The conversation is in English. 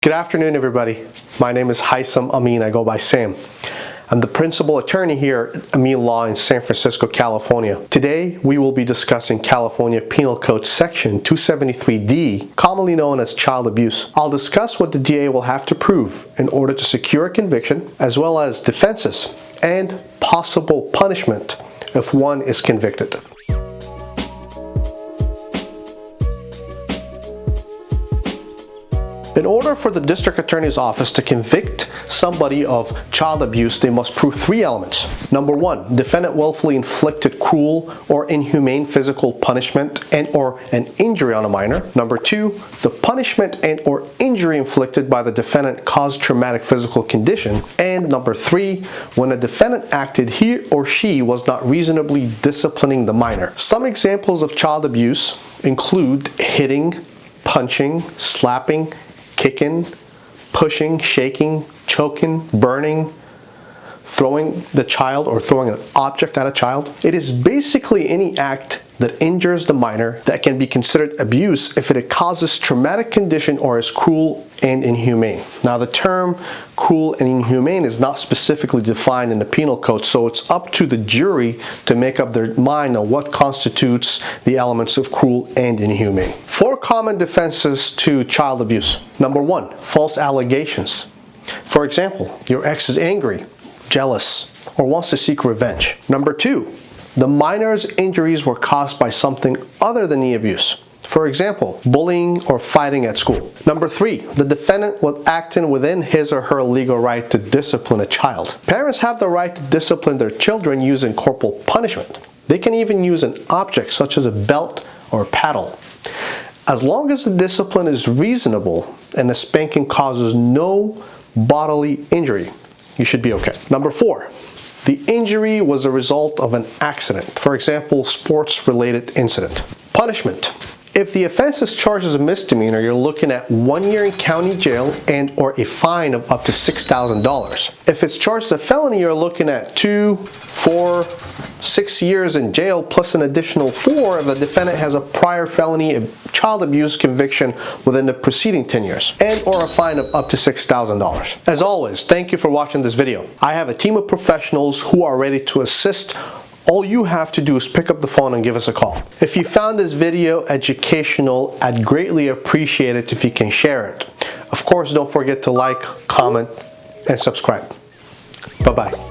Good afternoon, everybody. My name is Amin. I go by Sam. I'm the principal attorney here at Amin Law in San Francisco, California. Today, we will be discussing California Penal Code Section 273D, commonly known as child abuse. I'll discuss what the DA will have to prove in order to secure a conviction, as well as defenses and possible punishment if one is convicted. In order for the district attorney's office to convict somebody of child abuse, they must prove three elements. Number one, defendant willfully inflicted cruel or inhumane physical punishment and or an injury on a minor. Number two, the punishment and or injury inflicted by the defendant caused traumatic physical condition. And number three, when a defendant acted, he or she was not reasonably disciplining the minor. Some examples of child abuse include hitting, punching, slapping, kicking, pushing, shaking, choking, burning, throwing the child or throwing an object at a child. It is basically any act that injures the minor that can be considered abuse if it causes traumatic condition or is cruel and inhumane. Now, the term cruel and inhumane is not specifically defined in the penal code, so it's up to the jury to make up their mind on what constitutes the elements of cruel and inhumane. Four common defenses to child abuse. Number one, false allegations. For example, your ex is angry, jealous, or wants to seek revenge. Number two, the minor's injuries were caused by something other than the abuse. For example, bullying or fighting at school. Number three, the defendant was acting within his or her legal right to discipline a child. Parents have the right to discipline their children using corporal punishment. They can even use an object such as a belt or a paddle. As long as the discipline is reasonable and the spanking causes no bodily injury, you should be okay. Number four, the injury was a result of an accident. For example, sports-related incident. Punishment. If the offense is charged as a misdemeanor, you're looking at 1 year in county jail and or a fine of up to $6,000. If it's charged as a felony, you're looking at 2, 4, 6 years in jail plus an additional 4 if the defendant has a prior felony child abuse conviction within the preceding 10 years, and or a fine of up to $6,000. As always, thank you for watching this video. I have a team of professionals who are ready to assist. All you have to do is pick up the phone and give us a call. If you found this video educational, I'd greatly appreciate it if you can share it. Of course, don't forget to like, comment, and subscribe. Bye-bye.